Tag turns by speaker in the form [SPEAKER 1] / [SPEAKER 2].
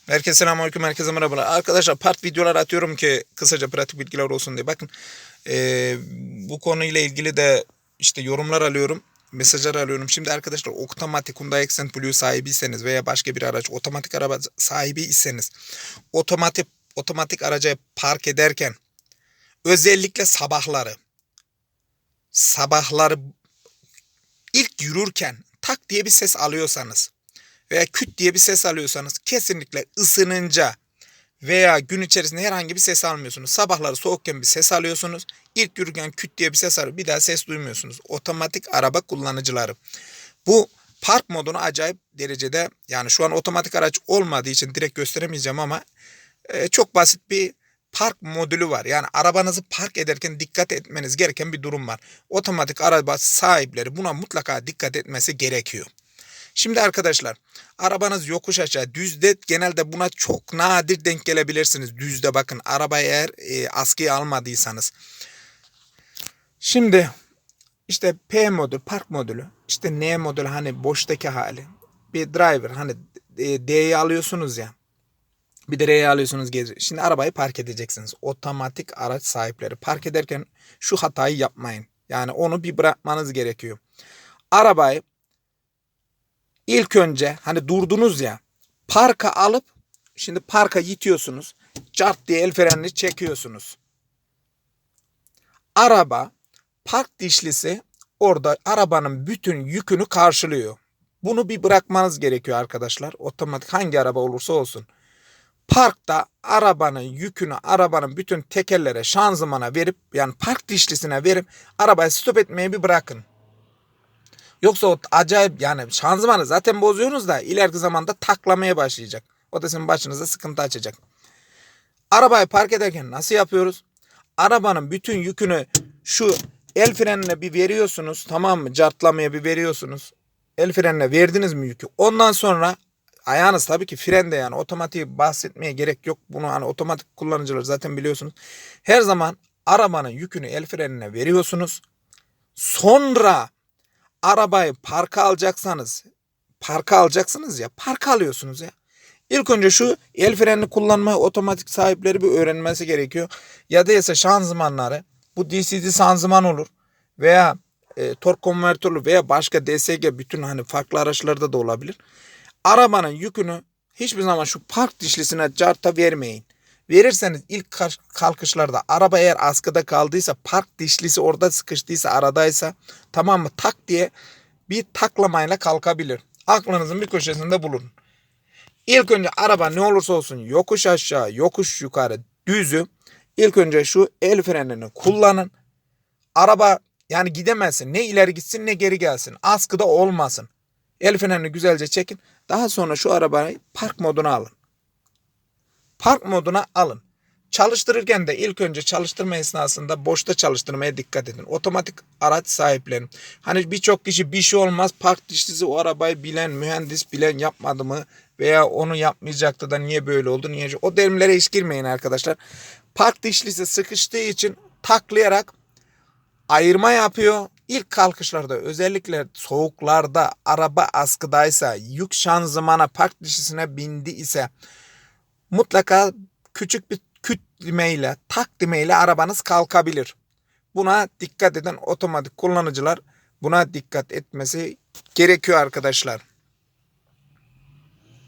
[SPEAKER 1] Herkese selamünaleyküm, herkese merhabalar. Arkadaşlar part videolar atıyorum ki kısaca pratik bilgiler olsun diye. Bakın bu konuyla ilgili de işte yorumlar alıyorum, mesajlar alıyorum. Şimdi arkadaşlar otomatik Hyundai Accent Blue sahibiyseniz veya başka bir araç otomatik araba sahibi iseniz otomatik araca park ederken özellikle sabahları ilk yürürken tak diye bir ses alıyorsanız veya küt diye bir ses alıyorsanız kesinlikle ısınınca veya gün içerisinde herhangi bir ses almıyorsunuz. Sabahları soğukken bir ses alıyorsunuz. İlk yürürken küt diye bir ses alıyor. Bir daha ses duymuyorsunuz. Otomatik araba kullanıcıları. Bu park modunu acayip derecede, yani şu an otomatik araç olmadığı için direkt gösteremeyeceğim ama çok basit bir park modülü var. Yani arabanızı park ederken dikkat etmeniz gereken bir durum var. Otomatik araba sahipleri buna mutlaka dikkat etmesi gerekiyor. Şimdi arkadaşlar arabanız yokuş aşağı düzde, genelde buna çok nadir denk gelebilirsiniz. Düzde bakın, arabayı eğer askıya almadıysanız. Şimdi işte P modül park modülü, işte N modülü hani boştaki hali, bir driver hani D'yi alıyorsunuz ya, bir de R'yi alıyorsunuz geri. Şimdi arabayı park edeceksiniz. Otomatik araç sahipleri park ederken şu hatayı yapmayın. Yani onu bir bırakmanız gerekiyor. Arabayı İlk önce hani durdunuz ya, parka alıp şimdi parka itiyorsunuz. Cart diye el frenini çekiyorsunuz. Araba park dişlisi orada arabanın bütün yükünü karşılıyor. Bunu bir bırakmanız gerekiyor arkadaşlar. Otomatik hangi araba olursa olsun. Parkta arabanın yükünü arabanın bütün tekerlere, şanzımana verip, yani park dişlisine verip arabayı stop etmeyi bir bırakın. Yoksa o acayip, yani şanzımanı zaten bozuyorsunuz da ileriki zamanda taklamaya başlayacak. O da sizin başınıza sıkıntı açacak. Arabayı park ederken nasıl yapıyoruz? Arabanın bütün yükünü şu el frenine bir veriyorsunuz, tamam mı? Cartlamaya bir veriyorsunuz. El frenine verdiniz mi yükü? Ondan sonra ayağınız tabii ki frende, yani otomatik bahsetmeye gerek yok. Bunu hani otomatik kullanıcılar zaten biliyorsunuz. Her zaman arabanın yükünü el frenine veriyorsunuz. Sonra arabayı parka alacaksınız ya, parka alıyorsunuz ya. İlk önce şu el frenini kullanmayı otomatik sahipleri bir öğrenmesi gerekiyor. Ya da ise şanzımanları, bu DCT şanzıman olur veya tork konvertörlü veya başka DSG, bütün hani farklı araçlarda da olabilir. Arabanın yükünü hiçbir zaman şu park dişlisine carta vermeyin. Verirseniz ilk kalkışlarda araba eğer askıda kaldıysa, park dişlisi orada sıkıştıysa, aradaysa, tamam mı, tak diye bir taklamayla kalkabilir. Aklınızın bir köşesinde bulun. İlk önce araba ne olursa olsun, yokuş aşağı yokuş yukarı düzü, ilk önce şu el frenini kullanın. Araba yani gidemezsin, ne ileri gitsin ne geri gelsin, askıda olmasın. El frenini güzelce çekin. Daha sonra şu arabayı park moduna alın. Park moduna alın. Çalıştırırken de ilk önce çalıştırma esnasında boşta çalıştırmaya dikkat edin. Otomatik araç sahipleri. Hani birçok kişi bir şey olmaz, park dişlisi o arabayı bilen, mühendis bilen yapmadı mı veya onu yapmayacaktı da niye böyle oldu, niye? O terimlere hiç girmeyin arkadaşlar. Park dişlisi sıkıştığı için taklayarak ayırma yapıyor. İlk kalkışlarda, özellikle soğuklarda, araba askıdaysa, yük şanzımana, park dişlisine bindi ise mutlaka küçük bir kütlemeyle, taklimeyle arabanız kalkabilir. Buna dikkat eden otomatik kullanıcılar buna dikkat etmesi gerekiyor arkadaşlar.